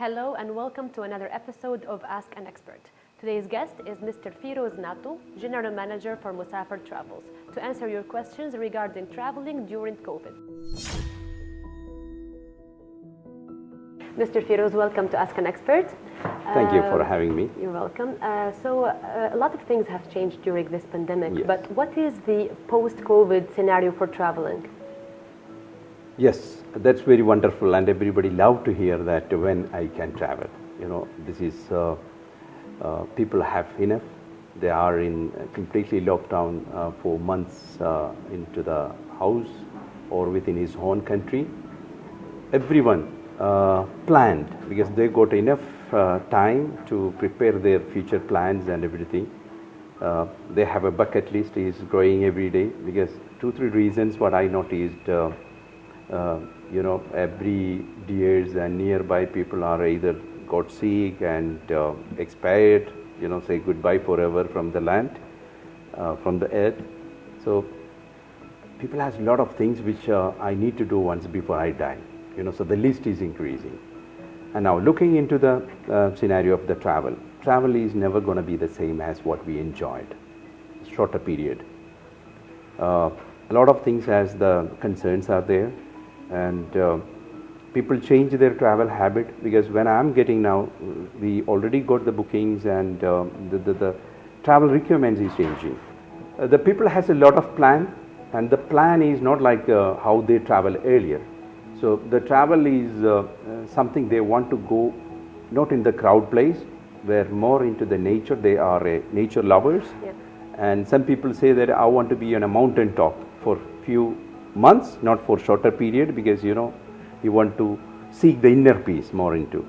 Hello and welcome to another episode of Ask an Expert. Today's guest is Mr. 𝐆𝐌 𝐅𝐢𝐫𝐶𝐻, General Manager for Mosafer Travels, to answer your questions regarding traveling during COVID. Mr. 𝐆𝐌, welcome to Ask an Expert. Thank you for having me. You're welcome. A lot of things have changed during this pandemic, Yes. but what is the post-COVID scenario for traveling? Yes, that's very wonderful, and everybody love to hear that when I can travel. You know, this is people have enough. They are in completely lockdown for months into the house or within his own country. Everyone planned because they got enough time to prepare their future plans and everything. They have a bucket list is growing every day because 2-3 reasons what I noticed. Every years and nearby people are either got sick and expired, say goodbye forever from the land, from the earth. So people has a lot of things which I need to do once before I die, so the list is increasing. And now looking into the scenario of the travel is never going to be the same as what we enjoyed, shorter period. A lot of things as the concerns are there. And people change their travel habit because when I'm getting now, we already got the bookings and the travel requirements is changing. The people has a lot of plan, and the plan is not like how they travel earlier. So the travel is something they want to go not in the crowd place, where more into the nature. They are nature lovers. Yeah. And some people say that I want to be on a mountain top for few months, not for shorter period, because you want to seek the inner peace more into.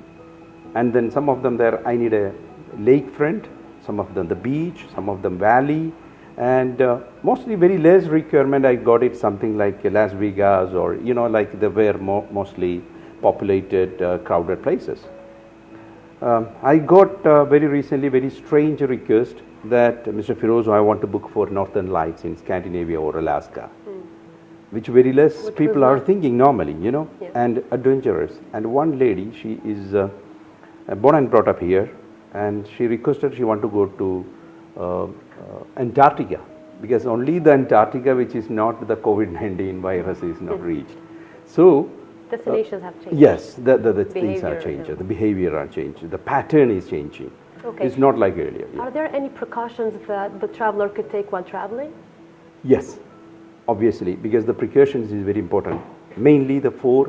And then some of them there, I need a lakefront, some of them the beach, some of them valley, and mostly very less requirement. I got it something like Las Vegas or like they were mostly populated, crowded places. I got very recently very strange request that Mr. 𝐆𝐌, I want to book for Northern Lights in Scandinavia or Alaska. Which very less people are thinking normally, Yeah. and adventurous. And one lady, she is born and brought up here, and she requested she want to go to Antarctica, because only the Antarctica which is not the COVID-19 virus is not reached. So Destinations have changed. yes, the things are Behavior, changed, yeah. the behavior are changed, the pattern is changing. Okay. It's not like earlier. Yeah. Are there any precautions that the traveler could take while traveling? Yes, obviously, because the precautions is very important. Mainly the 4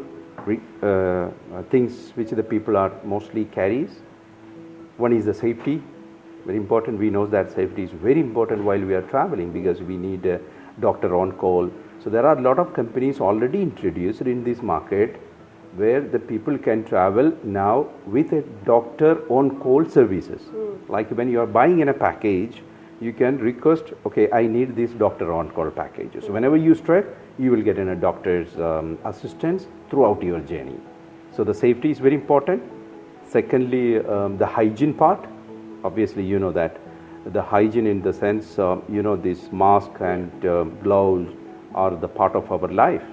things which the people are mostly carries. One is the safety, very important. We know that safety is very important while we are traveling because we need a doctor on call. So there are a lot of companies already introduced in this market where the people can travel now with a doctor on call services. Like when you are buying in a package, you can request, okay, I need this doctor on call package. So whenever you strike, you will get in a doctor's assistance throughout your journey. So the safety is very important. Secondly, the hygiene part. Obviously, you know that the hygiene in the sense, this mask and gloves are the part of our life,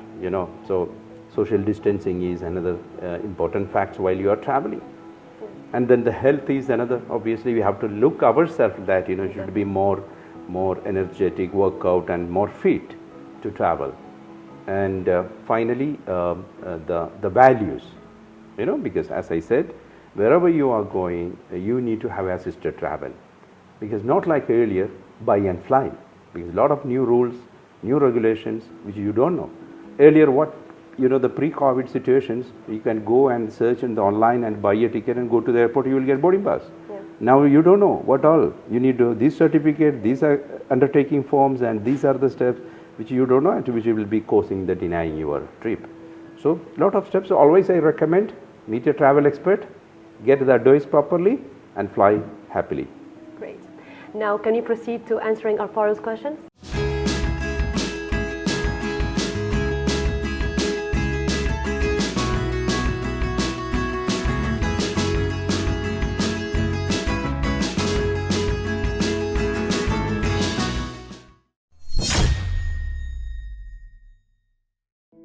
So social distancing is another important fact while you are traveling. And then the health is another. Obviously, we have to look ourselves that should be more energetic, workout, and more fit to travel. And finally, the values, because as I said, wherever you are going, you need to have assisted travel, because not like earlier, buy and fly. Because a lot of new rules, new regulations, which you don't know. Earlier, what? The pre-COVID situations, you can go and search in the online and buy a ticket and go to the airport, you will get boarding pass. Yeah. Now you don't know what all. You need this certificate, these are undertaking forms, and these are the steps which you don't know and which will be causing the denying your trip. So lot of steps. Always I recommend, meet a travel expert, get the advice properly and fly happily. Great. Now can you proceed to answering our following questions?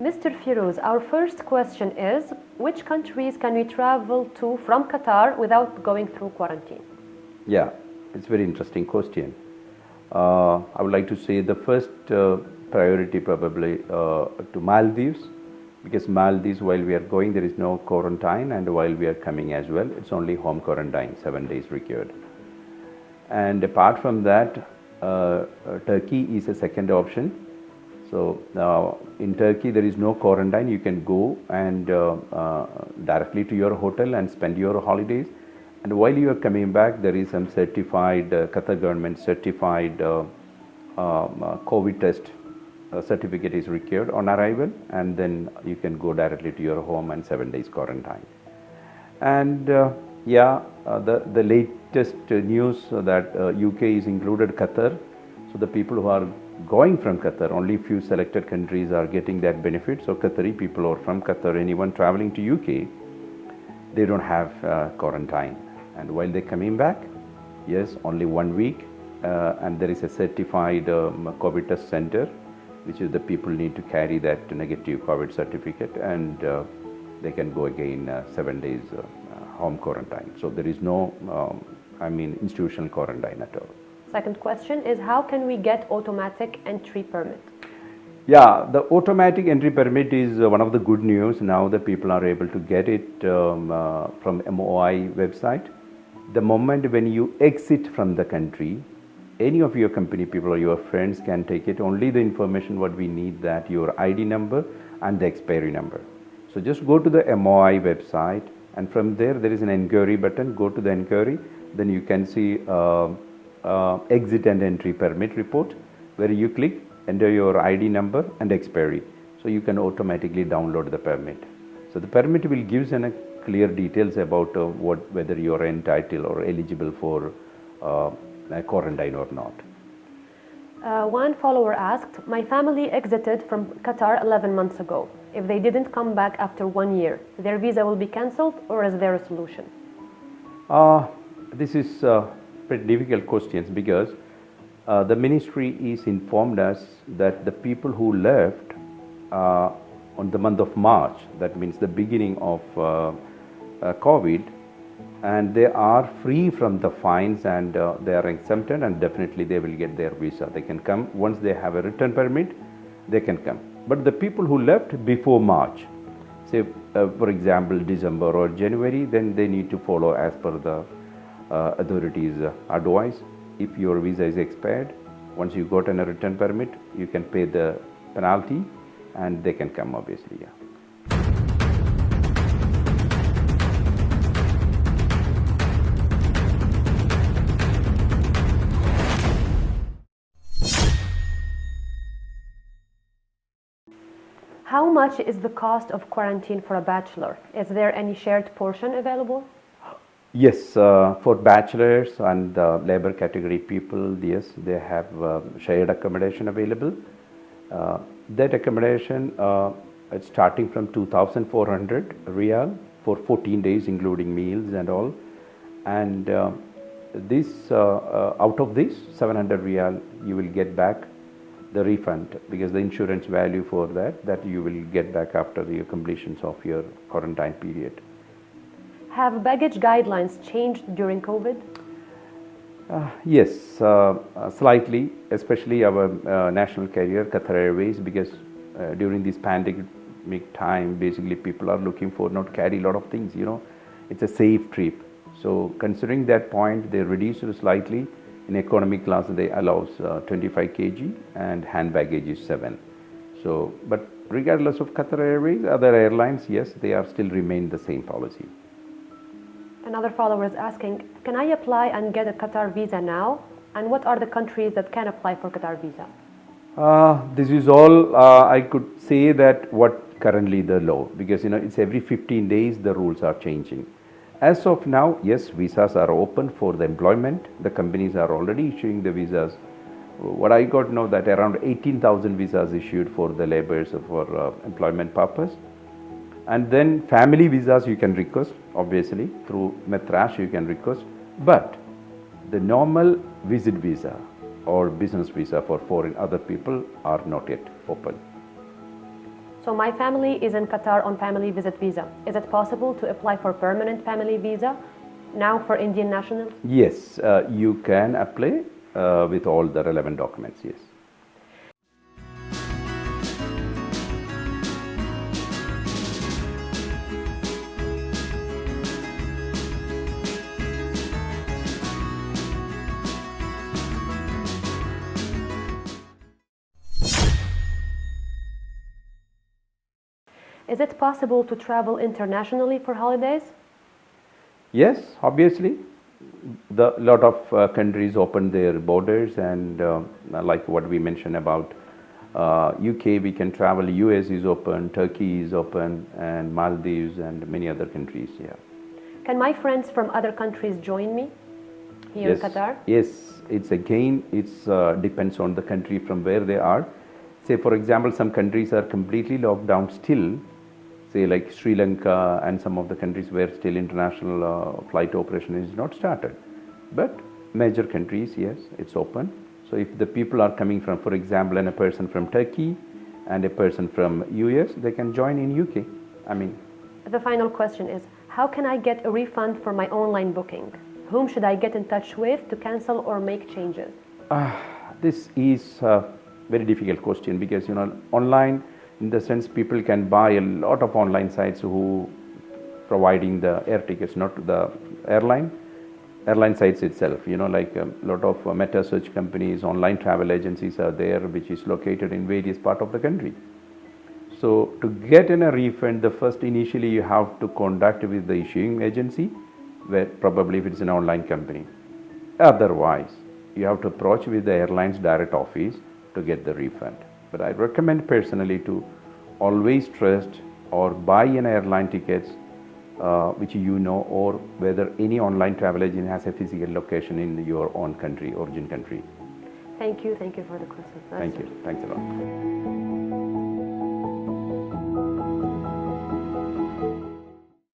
Mr. Firoz, our first question is, which countries can we travel to from Qatar without going through quarantine? Yeah, it's a very interesting question. I would like to say the first priority probably to Maldives, because Maldives, while we are going, there is no quarantine, and while we are coming as well, it's only home quarantine, 7 days required. And apart from that, Turkey is a second option. So in Turkey, there is no quarantine. You can go and directly to your hotel and spend your holidays. And while you are coming back, there is some certified, Qatar government certified COVID test certificate is required on arrival, and then you can go directly to your home and 7 days quarantine. And the latest news that UK is included Qatar. So the people who are going from Qatar, only few selected countries are getting that benefit. So Qatari people or from Qatar, anyone traveling to UK, they don't have quarantine. And while they're coming back, yes, only 1 week, and there is a certified COVID test center, which is the people need to carry that negative COVID certificate, and they can go again 7 days home quarantine. So there is no, institutional quarantine at all. Second question is, how can we get automatic entry permit? Yeah, the automatic entry permit is one of the good news. Now the people are able to get it from MOI website. The moment when you exit from the country, any of your company people or your friends can take it. Only the information what we need, that your ID number and the expiry number. So just go to the MOI website, and from there is an enquiry button. Go to the enquiry, then you can see exit and entry permit report, where you click, enter your ID number and expiry. So you can automatically download the permit. So the permit will give you clear details about whether you are entitled or eligible for quarantine or not. One follower asked, my family exited from Qatar 11 months ago. If they didn't come back after 1 year, their visa will be cancelled, or is there a solution? This is pretty difficult questions, because the ministry is informed us that the people who left on the month of March, that means the beginning of COVID, and they are free from the fines, and they are exempted, and definitely they will get their visa. They can come once they have a return permit, they can come. But the people who left before March, say for example December or January, then they need to follow as per the authorities' advice. If your visa is expired, once you got a return permit, you can pay the penalty, and they can come, obviously. Yeah. How much is the cost of quarantine for a bachelor? Is there any shared portion available? Yes, for bachelors and labor category people, yes, they have shared accommodation available. That accommodation, it's starting from 2,400 riyal for 14 days, including meals and all. And this, out of this 700 riyal, you will get back the refund, because the insurance value for that you will get back after the completion of your quarantine period. Have baggage guidelines changed during COVID? Yes, slightly, especially our national carrier, Qatar Airways, because during this pandemic time, basically people are looking for not carry a lot of things, it's a safe trip. So considering that point, they reduced it slightly. In economy class, they allows 25 kg and hand baggage is 7. So, but regardless of Qatar Airways, other airlines, yes, they are still remain the same policy. Another follower is asking, can I apply and get a Qatar visa now? And what are the countries that can apply for Qatar visa? This is all I could say that what currently the law, because it's every 15 days the rules are changing. As of now, yes, visas are open for the employment. The companies are already issuing the visas. What I got know that around 18,000 visas issued for the laborers for employment purpose. And then family visas you can request, obviously through Metrash you can request, but the normal visit visa or business visa for foreign other people are not yet open. So my family is in Qatar on family visit visa. Is it possible to apply for permanent family visa now for Indian nationals? Yes, you can apply with all the relevant documents, yes. Is it possible to travel internationally for holidays? Yes, obviously. The lot of countries open their borders, and like what we mentioned about UK, we can travel. US is open, Turkey is open, and Maldives and many other countries. Yeah. Can my friends from other countries join me here in Qatar? Yes, it's depends on the country from where they are. Say for example, some countries are completely locked down still. Say like Sri Lanka and some of the countries where still international flight operation is not started. But major countries, yes, it's open. So if the people are coming from, for example, and a person from Turkey and a person from US, they can join in UK. I mean. The final question is, how can I get a refund for my online booking? Whom should I get in touch with to cancel or make changes? This is a very difficult question because, online, in the sense people can buy a lot of online sites who providing the air tickets, not the airline sites itself, like a lot of meta search companies, online travel agencies are there, which is located in various parts of the country. So to get in a refund, the first initially you have to contact with the issuing agency, where probably if it's an online company. Otherwise, you have to approach with the airline's direct office to get the refund. But I recommend personally to always trust or buy an airline tickets which or whether any online travel agent has a physical location in your own country, origin country. Thank you for the question. Thank you. Thanks a lot.